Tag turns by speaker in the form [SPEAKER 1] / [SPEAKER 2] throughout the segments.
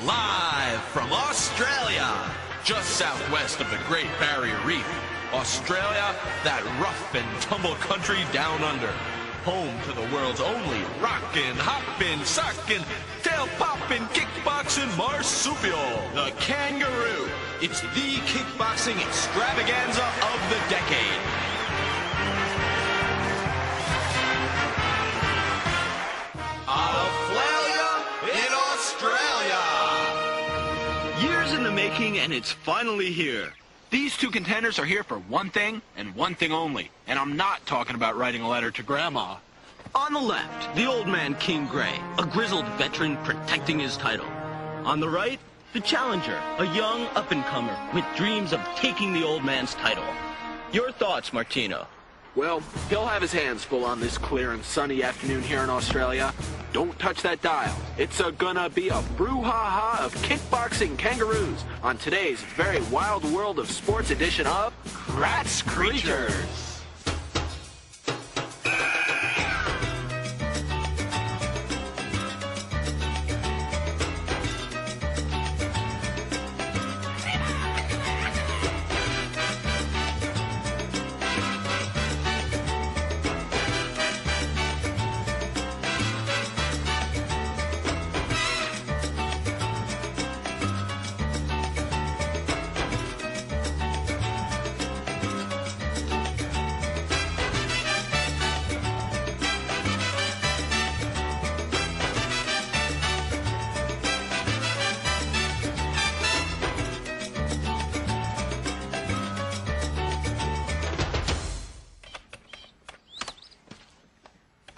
[SPEAKER 1] Live from Australia, just southwest of the Great Barrier Reef. Australia, that rough and tumble country down under. Home to the world's only rockin', hoppin', sockin', tail-poppin', kickboxing marsupial, the kangaroo. It's the kickboxing extravaganza of the decade. In Australia.
[SPEAKER 2] Years in the making, and it's finally here. These two contenders are here for one thing and one thing only, and I'm not talking about writing a letter to Grandma. On the left, the old man King Gray, a grizzled veteran protecting his title. On the right, the challenger, a young up-and-comer with dreams of taking the old man's title. Your thoughts, Martino?
[SPEAKER 3] Well, he'll have his hands full on this clear and sunny afternoon here in Australia. Don't touch that dial. It's gonna be a brouhaha of kickboxing kangaroos on today's very wild world of sports edition of Kratts Creatures.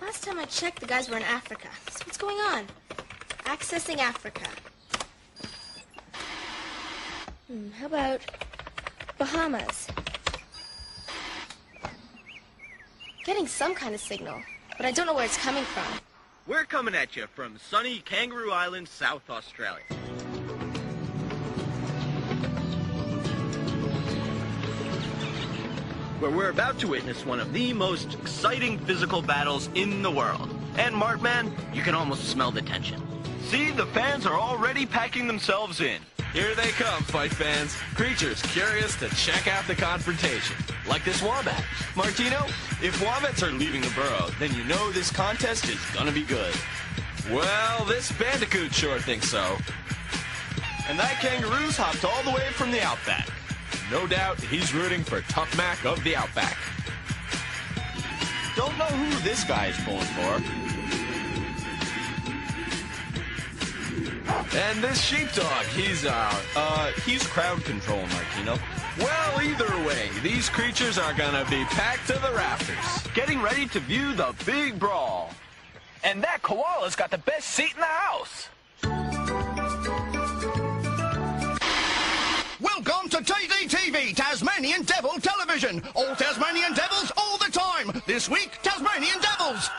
[SPEAKER 4] Last time I checked, the guys were in Africa. So what's going on? Accessing Africa. How about Bahamas? Getting some kind of signal, but I don't know where it's coming from.
[SPEAKER 2] We're coming at you from sunny Kangaroo Island, South Australia. Where we're about to witness one of the most exciting physical battles in the world. And Martman, you can almost smell the tension. See, the fans are already packing themselves in.
[SPEAKER 1] Here they come, fight fans. Creatures curious to check out the confrontation. Like this wombat. Martino, if wombats are leaving the burrow, then you know this contest is gonna be good. Well, this bandicoot sure thinks so. And that kangaroo's hopped all the way from the outback. No doubt he's rooting for Tough Mac of the Outback. Don't know who this guy is pulling for. And this sheepdog, he's crowd control, Martino. Well, either way, these creatures are gonna be packed to the rafters.
[SPEAKER 2] Getting ready to view the big brawl. And that koala's got the best seat in the house.
[SPEAKER 5] Welcome to TDTV, Tasmanian Devil Television. All Tasmanian Devils all the time. This week, Tasmanian Devils.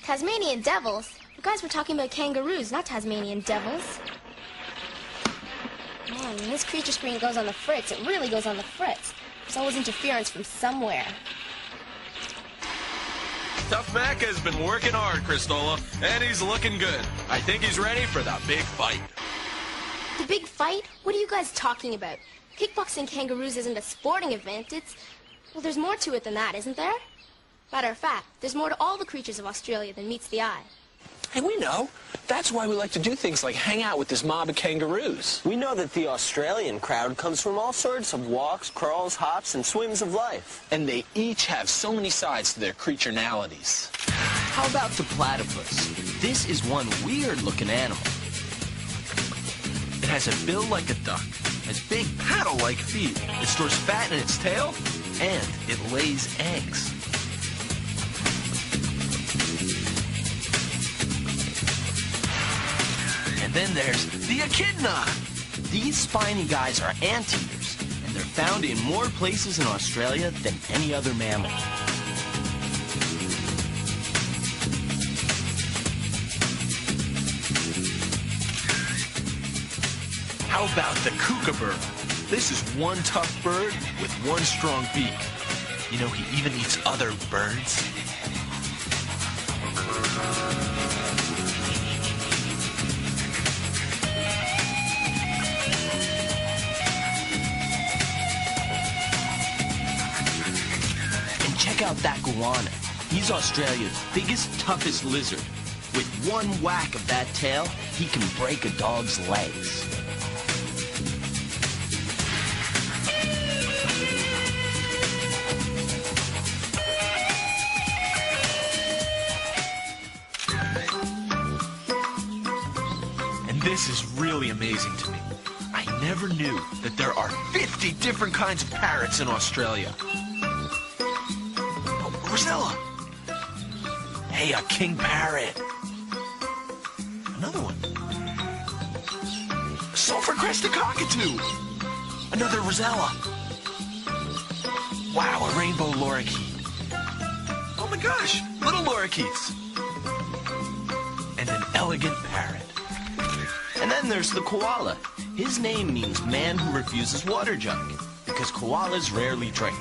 [SPEAKER 4] Tasmanian devils? You guys were talking about kangaroos, not Tasmanian devils. Man, when this creature screen goes on the fritz, it really goes on the fritz. There's always interference from somewhere.
[SPEAKER 1] Tough Mac has been working hard, Christola, and he's looking good. I think he's ready for the big fight.
[SPEAKER 4] The big fight? What are you guys talking about? Kickboxing kangaroos isn't a sporting event, well, there's more to it than that, isn't there? Matter of fact, there's more to all the creatures of Australia than meets the eye.
[SPEAKER 6] Hey, we know. That's why we like to do things like hang out with this mob of kangaroos.
[SPEAKER 7] We know that the Australian crowd comes from all sorts of walks, crawls, hops, and swims of life.
[SPEAKER 6] And they each have so many sides to their creature-nalities.
[SPEAKER 8] How about the platypus? This is one weird-looking animal. It has a bill like a duck, has big paddle-like feet, it stores fat in its tail, and it lays eggs. And then there's the echidna. These spiny guys are anteaters, and they're found in more places in Australia than any other mammal. How about the kookaburra? This is one tough bird with one strong beak. You know, he even eats other birds. Check out that goanna. He's Australia's biggest, toughest lizard. With one whack of that tail, he can break a dog's legs.
[SPEAKER 1] And this is really amazing to me. I never knew that there are 50 different kinds of parrots in Australia. Oh, Rosella! Hey, a king parrot. Another one. A sulfur-crested cockatoo. Another Rosella. Wow, a rainbow lorikeet. Oh my gosh, little lorikeets. And an elegant parrot.
[SPEAKER 8] And then there's the koala. His name means man who refuses water jug, because koalas rarely drink.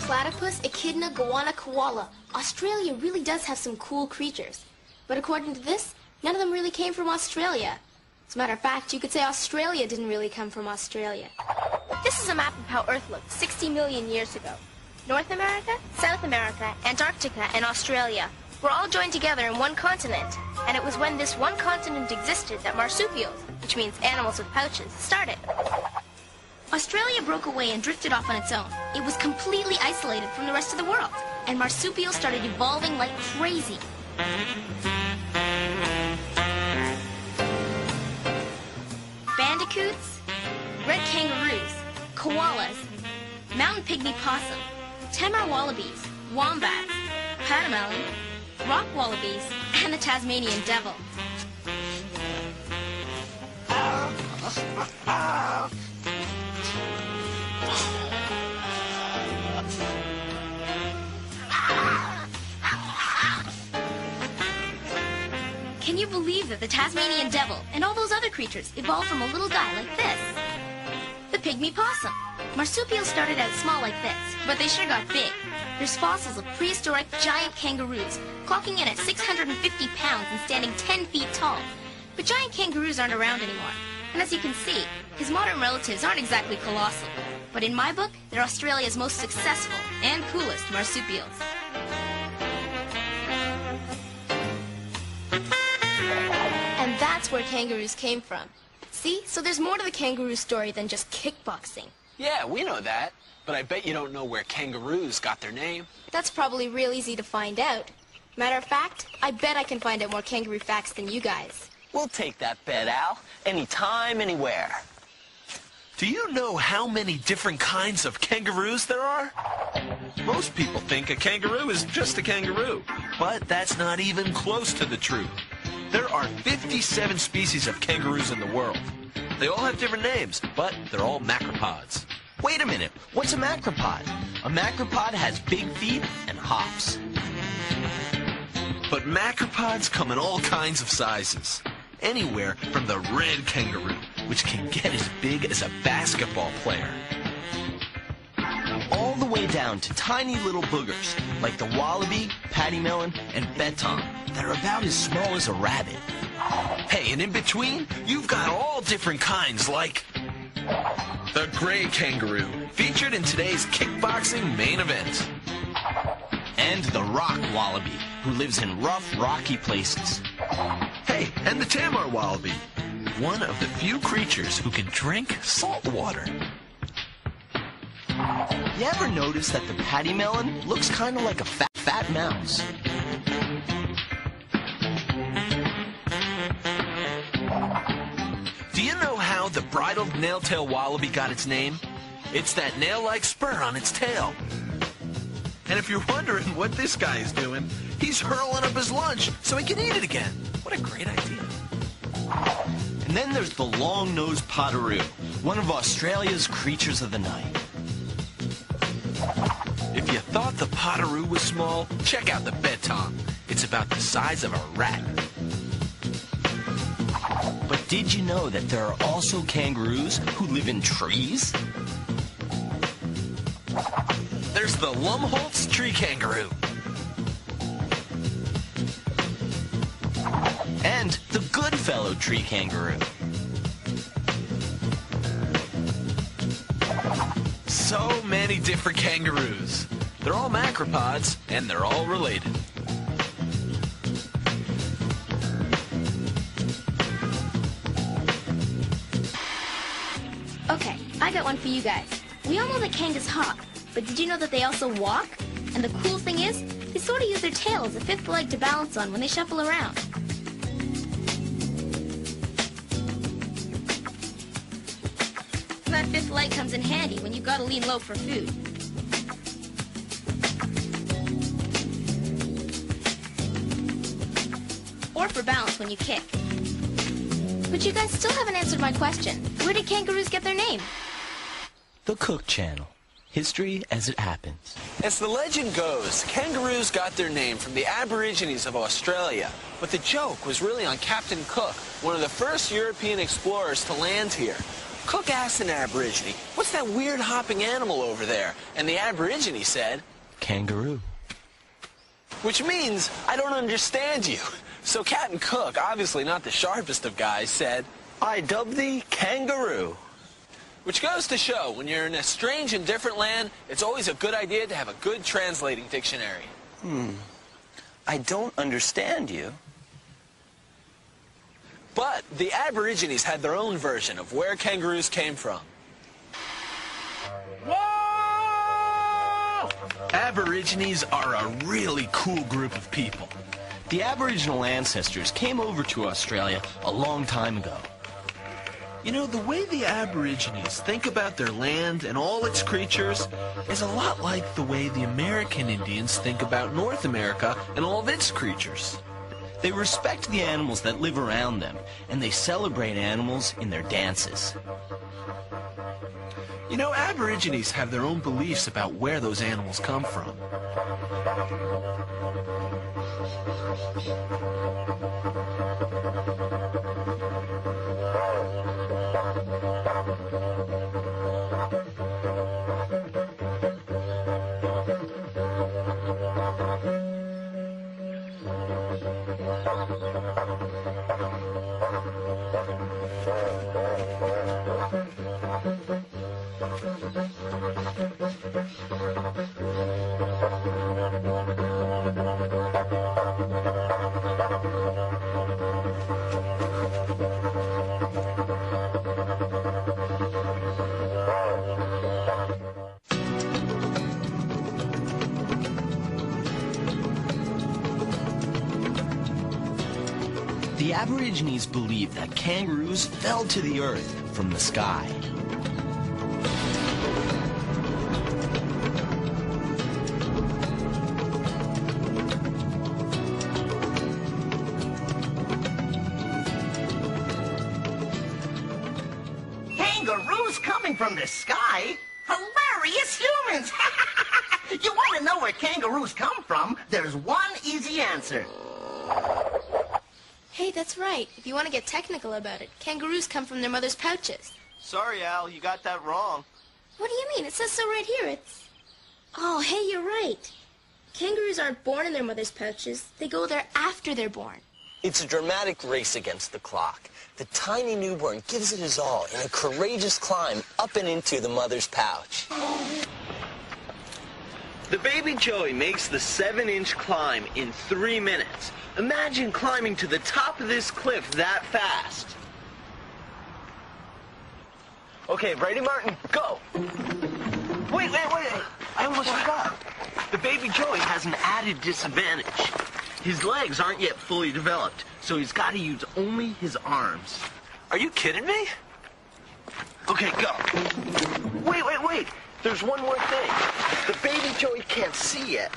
[SPEAKER 4] Platypus, echidna, goanna, koala. Australia really does have some cool creatures. But according to this, none of them really came from Australia. As a matter of fact, you could say Australia didn't really come from Australia. This is a map of how Earth looked 60 million years ago. North America, South America, Antarctica, and Australia were all joined together in one continent. And it was when this one continent existed that marsupials, which means animals with pouches, started. Australia broke away and drifted off on its own. It was completely isolated from the rest of the world, and marsupials started evolving like crazy. Bandicoots, red kangaroos, koalas, mountain pygmy possum, Tamar wallabies, wombats, pademelon, rock wallabies, and the Tasmanian devil. Can you believe that the Tasmanian devil and all those other creatures evolved from a little guy like this? The pygmy possum. Marsupials started out small like this, but they sure got big. There's fossils of prehistoric giant kangaroos, clocking in at 650 pounds and standing 10 feet tall. But giant kangaroos aren't around anymore. And as you can see, his modern relatives aren't exactly colossal. But in my book, they're Australia's most successful and coolest marsupials. And that's where kangaroos came from. See? So there's more to the kangaroo story than just kickboxing.
[SPEAKER 3] Yeah, we know that. But I bet you don't know where kangaroos got their name.
[SPEAKER 4] That's probably real easy to find out. Matter of fact, I bet I can find out more kangaroo facts than you guys.
[SPEAKER 7] We'll take that bet, Al. Anytime, anywhere.
[SPEAKER 1] Do you know how many different kinds of kangaroos there are? Most people think a kangaroo is just a kangaroo, but that's not even close to the truth. There are 57 species of kangaroos in the world. They all have different names, but they're all macropods.
[SPEAKER 8] Wait a minute, what's a macropod? A macropod has big feet and hops.
[SPEAKER 1] But macropods come in all kinds of sizes. Anywhere from the red kangaroo, which can get as big as a basketball player,
[SPEAKER 8] All the way down to tiny little boogers, like the wallaby, pademelon, and bettong, that are about as small as a rabbit.
[SPEAKER 1] Hey, and in between, you've got all different kinds, like the gray kangaroo, featured in today's kickboxing main event.
[SPEAKER 8] And the rock wallaby, who lives in rough, rocky places.
[SPEAKER 1] Hey, and the Tamar wallaby, one of the few creatures who can drink salt water.
[SPEAKER 8] You ever notice that the pademelon looks kind of like a fat mouse?
[SPEAKER 1] Do you know how the bridled nail-tail wallaby got its name? It's that nail-like spur on its tail. And if you're wondering what this guy is doing, he's hurling up his lunch so he can eat it again. What a great idea.
[SPEAKER 8] And then there's the long-nosed potaroo, one of Australia's creatures of the night.
[SPEAKER 1] If you thought the potaroo was small, check out the bettong. It's about the size of a rat.
[SPEAKER 8] But did you know that there are also kangaroos who live in trees?
[SPEAKER 1] There's the Lumholtz tree kangaroo.
[SPEAKER 8] And the Goodfellow tree kangaroo.
[SPEAKER 3] So many different kangaroos. They're all macropods, and they're all related.
[SPEAKER 4] Okay, I got one for you guys. We all know that kangas hop, but did you know that they also walk? And the cool thing is, they sort of use their tail as a fifth leg to balance on when they shuffle around. That fifth leg comes in handy when you've got to lean low for food. Or for balance when you kick. But you guys still haven't answered my question. Where did kangaroos get their name?
[SPEAKER 8] The Cook Channel. History as it happens.
[SPEAKER 3] As the legend goes, kangaroos got their name from the Aborigines of Australia. But the joke was really on Captain Cook, one of the first European explorers to land here. Cook asked an Aborigine, "What's that weird hopping animal over there?" And the Aborigine said,
[SPEAKER 8] Kangaroo.
[SPEAKER 3] which means, "I don't understand you." So Captain Cook, obviously not the sharpest of guys, said,
[SPEAKER 7] I dub thee kangaroo.
[SPEAKER 3] which goes to show, when you're in a strange and different land, it's always a good idea to have a good translating dictionary.
[SPEAKER 7] I don't understand you.
[SPEAKER 3] But the Aborigines had their own version of where kangaroos came from. Whoa! Aborigines are a really cool group of people.
[SPEAKER 8] The Aboriginal ancestors came over to Australia a long time ago.
[SPEAKER 3] You know, the way the Aborigines think about their land and all its creatures is a lot like the way the American Indians think about North America and all of its creatures.
[SPEAKER 8] They respect the animals that live around them, and they celebrate animals in their dances.
[SPEAKER 3] You know, Aborigines have their own beliefs about where those animals come from.
[SPEAKER 8] The Aborigines believe that kangaroos fell to the earth from the sky.
[SPEAKER 5] Kangaroos coming from the sky? Hilarious humans! You want to know where kangaroos come from? There's one easy answer.
[SPEAKER 4] Hey, that's right. If you want to get technical about it, kangaroos come from their mother's pouches.
[SPEAKER 7] Sorry, Al, you got that wrong.
[SPEAKER 4] What do you mean? It says so right here. It's... Oh, hey, you're right. Kangaroos aren't born in their mother's pouches. They go there after they're born.
[SPEAKER 7] It's a dramatic race against the clock. The tiny newborn gives it his all in a courageous climb up and into the mother's pouch. The baby Joey makes the 7-inch climb in 3 minutes. Imagine climbing to the top of this cliff that fast. Okay, ready, Martin? Go! Wait. I almost forgot. The baby Joey has an added disadvantage. His legs aren't yet fully developed, so he's got to use only his arms. Are you kidding me? Okay, go. Wait. There's one more thing. The baby Joey can't see yet,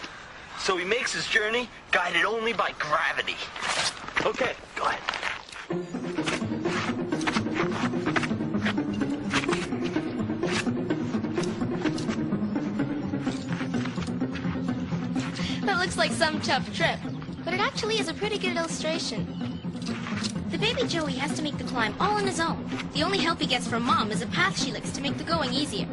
[SPEAKER 7] so he makes his journey guided only by gravity. Okay, go ahead.
[SPEAKER 4] That looks like some tough trip, but it actually is a pretty good illustration. The baby Joey has to make the climb all on his own. The only help he gets from Mom is a path she licks to make the going easier.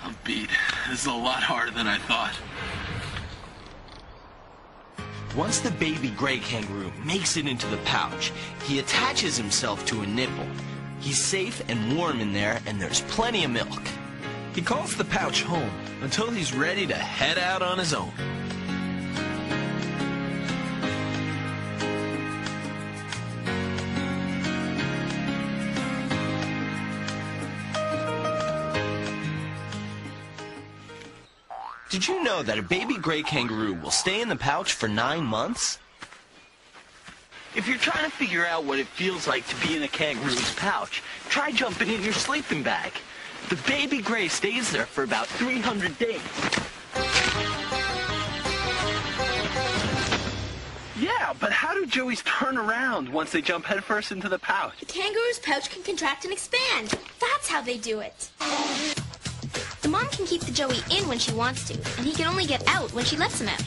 [SPEAKER 3] I'm beat. This is a lot harder than I thought.
[SPEAKER 8] Once the baby gray kangaroo makes it into the pouch, he attaches himself to a nipple. He's safe and warm in there, and there's plenty of milk.
[SPEAKER 3] He calls the pouch home until he's ready to head out on his own.
[SPEAKER 8] Did you know that a baby gray kangaroo will stay in the pouch for 9 months?
[SPEAKER 7] If you're trying to figure out what it feels like to be in a kangaroo's pouch, try jumping in your sleeping bag. The baby gray stays there for about 300 days. Yeah, but how do joeys turn around once they jump headfirst into the pouch?
[SPEAKER 4] The kangaroo's pouch can contract and expand. That's how they do it. The mom can keep the joey in when she wants to, and he can only get out when she lets him out.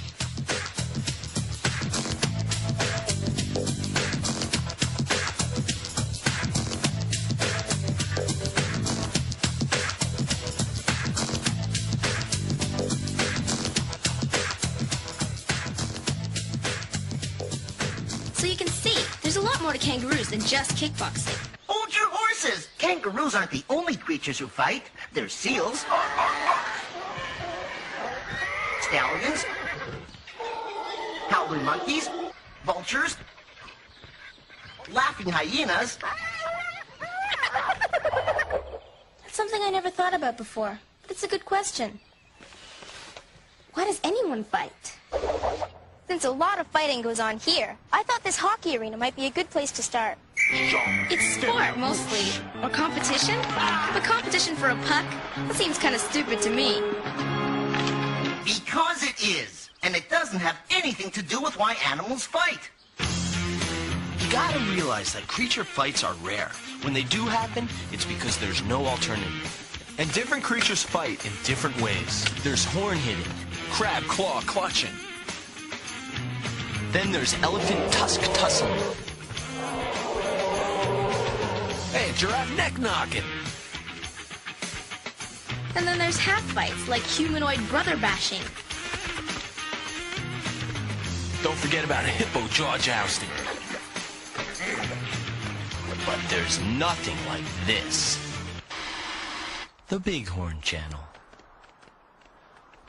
[SPEAKER 4] So you can see, there's a lot more to kangaroos than just kickboxing.
[SPEAKER 5] Hold your horses! Kangaroos aren't the only creatures who fight. There's seals, stallions, howling monkeys, vultures, laughing hyenas.
[SPEAKER 4] That's something I never thought about before, but it's a good question. Why does anyone fight? Since a lot of fighting goes on here, I thought this hockey arena might be a good place to start. It's sport, mostly. Or competition? But competition for a puck? That seems kind of stupid to me.
[SPEAKER 5] Because it is. And it doesn't have anything to do with why animals fight.
[SPEAKER 8] You gotta realize that creature fights are rare. When they do happen, it's because there's no alternative.
[SPEAKER 3] And different creatures fight in different ways.
[SPEAKER 8] There's horn hitting.
[SPEAKER 3] Crab claw clutching.
[SPEAKER 8] Then there's elephant tusk tussling.
[SPEAKER 3] Hey, giraffe neck knocking.
[SPEAKER 4] And then there's half fights, like humanoid brother bashing.
[SPEAKER 3] Don't forget about hippo jaw jousting.
[SPEAKER 8] But there's nothing like this. The Bighorn Channel.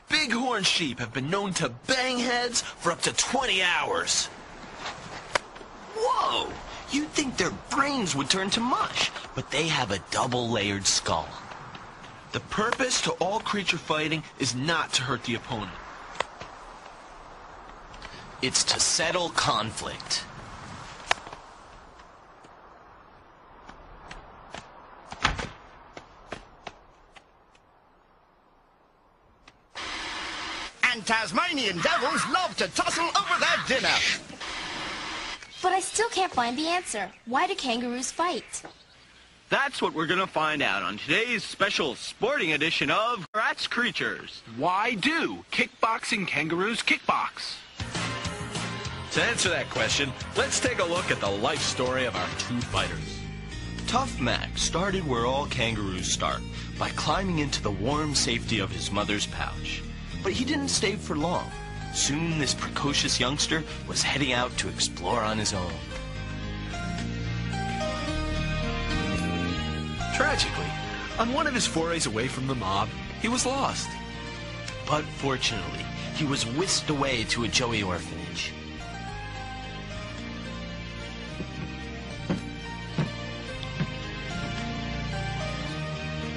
[SPEAKER 3] Bighorn sheep have been known to bang heads for up to 20 hours.
[SPEAKER 8] Whoa! You'd think their brains would turn to mush, but they have a double-layered skull.
[SPEAKER 3] The purpose to all creature fighting is not to hurt the opponent.
[SPEAKER 8] It's to settle conflict.
[SPEAKER 5] And Tasmanian devils love to tussle over their dinner.
[SPEAKER 4] But I still can't find the answer. Why do kangaroos fight?
[SPEAKER 2] That's what we're going to find out on today's special sporting edition of Kratts Creatures. Why do kickboxing kangaroos kickbox?
[SPEAKER 3] To answer that question, let's take a look at the life story of our two fighters.
[SPEAKER 8] Tough Mac started where all kangaroos start, by climbing into the warm safety of his mother's pouch. But he didn't stay for long. Soon this precocious youngster was heading out to explore on his own.
[SPEAKER 3] Tragically, on one of his forays away from the mob, he was lost.
[SPEAKER 8] But fortunately, he was whisked away to a joey orphanage.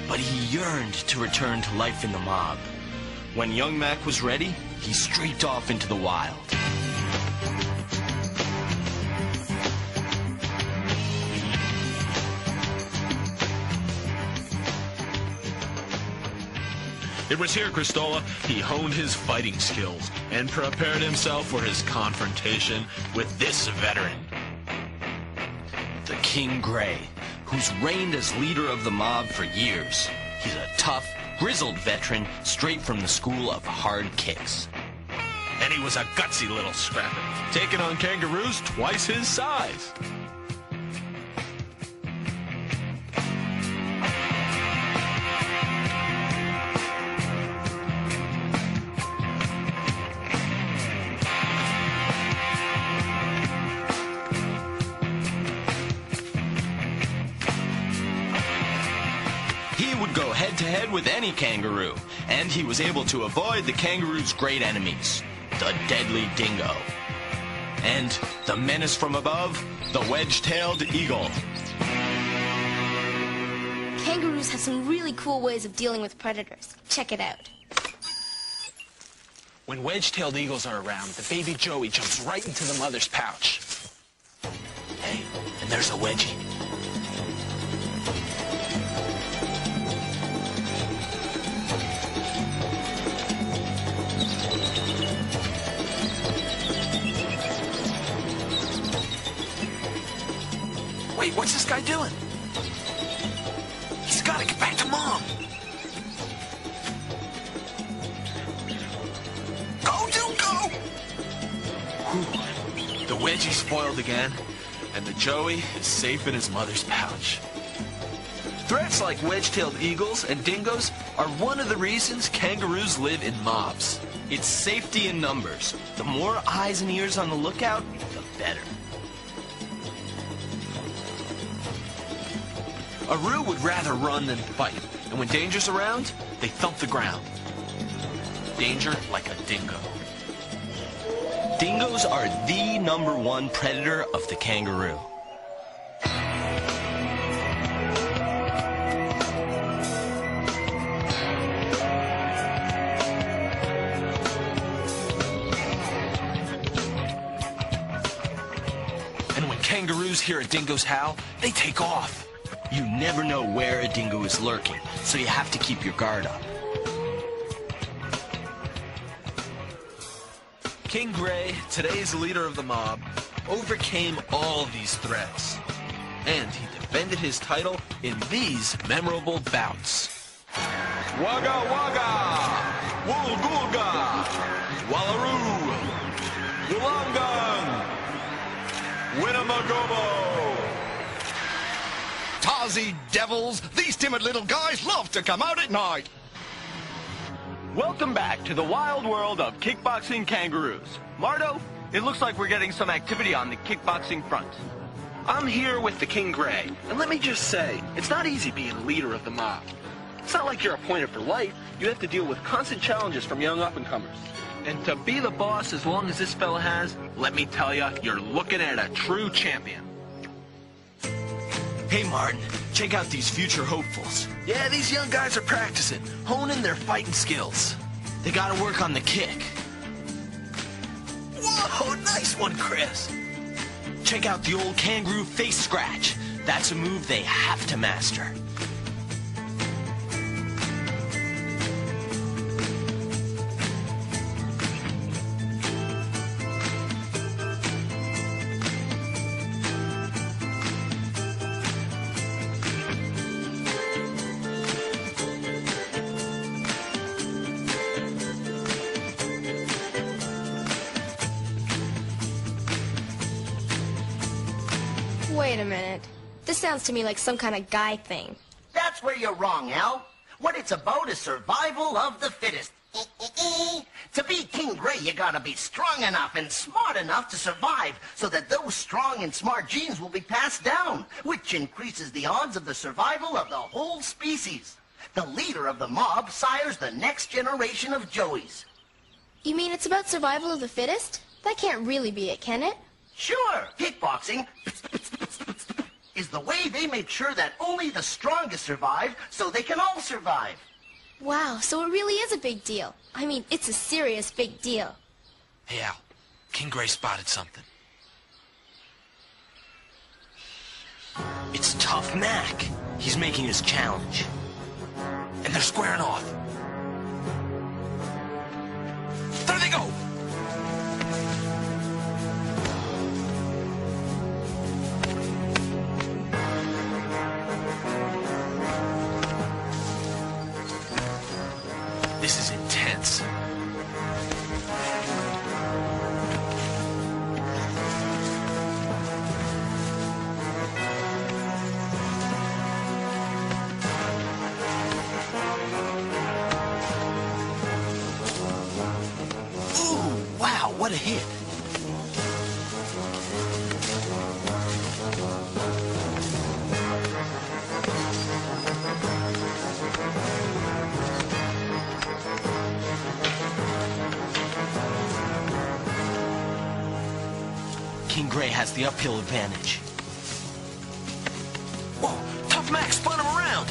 [SPEAKER 8] But he yearned to return to life in the mob. When young Mac was ready, he streaked off into the wild.
[SPEAKER 3] It was here, Christola, he honed his fighting skills and prepared himself for his confrontation with this veteran.
[SPEAKER 8] The King Gray, who's reigned as leader of the mob for years. He's a tough, grizzled veteran straight from the school of hard kicks.
[SPEAKER 3] And he was a gutsy little scrapper, taking on kangaroos twice his size.
[SPEAKER 8] head-to-head with any kangaroo, and he was able to avoid the kangaroo's great enemies, the deadly dingo. And the menace from above, the wedge-tailed eagle.
[SPEAKER 4] Kangaroos have some really cool ways of dealing with predators. Check it out.
[SPEAKER 6] When wedge-tailed eagles are around, the baby Joey jumps right into the mother's pouch.
[SPEAKER 8] Hey, and there's a wedgie.
[SPEAKER 6] Wait, what's this guy doing? He's got to get back to Mom. Go, dude, go!
[SPEAKER 2] Whew. The wedgie's spoiled again, and the Joey is safe in his mother's pouch. Threats like wedge-tailed eagles and dingoes are one of the reasons kangaroos live in mobs.
[SPEAKER 8] It's safety in numbers. The more eyes and ears on the lookout, the better.
[SPEAKER 2] A roo would rather run than fight, and when danger's around, they thump the ground. Danger like a dingo.
[SPEAKER 8] Dingoes are the #1 predator of the kangaroo.
[SPEAKER 2] And when kangaroos hear a dingo's howl, they take off.
[SPEAKER 8] You never know where a dingo is lurking, so you have to keep your guard up.
[SPEAKER 2] King Gray, today's leader of the mob, overcame all these threats. And he defended his title in these memorable bouts. Wagga wagga! Woolgoolga! Wallaroo! Wollongon! Winnamagobo!
[SPEAKER 9] Tarzy devils, these timid little guys love to come out at night.
[SPEAKER 7] Welcome back to the wild world of kickboxing kangaroos. Mardo, it looks like we're getting some activity on the kickboxing front.
[SPEAKER 3] I'm here with the King Gray, and let me just say, it's not easy being leader of the mob. It's not like you're appointed for life. You have to deal with constant challenges from young up-and-comers.
[SPEAKER 2] And to be the boss as long as this fella has, let me tell you, you're looking at a true champion.
[SPEAKER 8] Hey, Martin, check out these future hopefuls.
[SPEAKER 2] Yeah, these young guys are practicing, honing their fighting skills.
[SPEAKER 8] They gotta work on the kick.
[SPEAKER 2] Whoa, nice one, Chris.
[SPEAKER 8] Check out the old kangaroo face scratch. That's a move they have to master.
[SPEAKER 4] Wait a minute. This sounds to me like some kind of guy thing.
[SPEAKER 5] That's where you're wrong, Al. What it's about is survival of the fittest. To be King Gray, you gotta be strong enough and smart enough to survive so that those strong and smart genes will be passed down, which increases the odds of the survival of the whole species. The leader of the mob sires the next generation of Joeys.
[SPEAKER 4] You mean it's about survival of the fittest? That can't really be it, can it?
[SPEAKER 5] Sure, kickboxing is the way they make sure that only the strongest survive so they can all survive.
[SPEAKER 4] Wow, so it really is a big deal. I mean, it's a serious big deal.
[SPEAKER 2] Hey, Al, King Gray spotted something.
[SPEAKER 8] It's Tough Mac. He's making his challenge.
[SPEAKER 2] And they're squaring off. There they go! This is intense.
[SPEAKER 8] Ooh, wow, what a hit. King Gray has the uphill advantage.
[SPEAKER 3] Whoa, Tough Mac spun him around.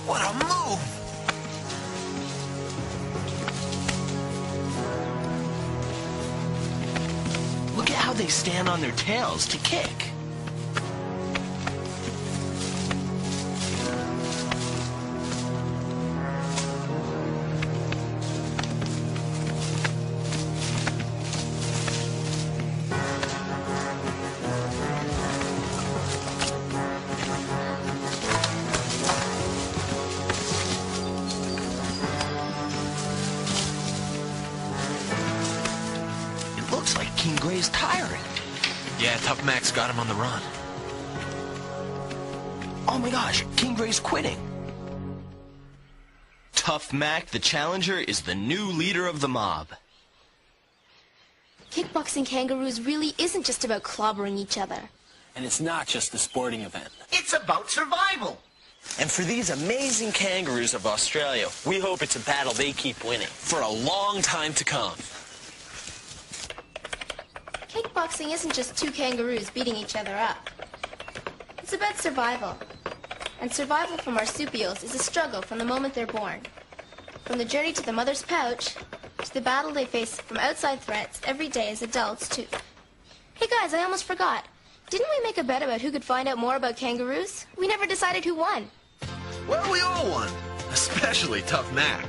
[SPEAKER 3] What a move!
[SPEAKER 8] Look at how they stand on their tails to kick. Looks like King Gray's tiring.
[SPEAKER 3] Yeah, Tough Mac's got him on the run.
[SPEAKER 8] Oh my gosh, King Gray's quitting. Tough Mac, the challenger, is the new leader of the mob.
[SPEAKER 4] Kickboxing Kangaroos really isn't just about clobbering each other.
[SPEAKER 6] And it's not just a sporting event.
[SPEAKER 5] It's about survival.
[SPEAKER 7] And for these amazing kangaroos of Australia, we hope it's a battle they keep winning.
[SPEAKER 3] For a long time to come.
[SPEAKER 4] Kickboxing isn't just two kangaroos beating each other up. It's about survival. And survival for marsupials is a struggle from the moment they're born. From the journey to the mother's pouch, to the battle they face from outside threats every day as adults, too. Hey guys, I almost forgot. Didn't we make a bet about who could find out more about kangaroos? We never decided who won.
[SPEAKER 2] Well, we all won. Especially Tough Mac.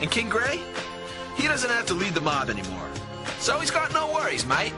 [SPEAKER 2] And King Gray? He doesn't have to lead the mob anymore. So he's got no worries, mate.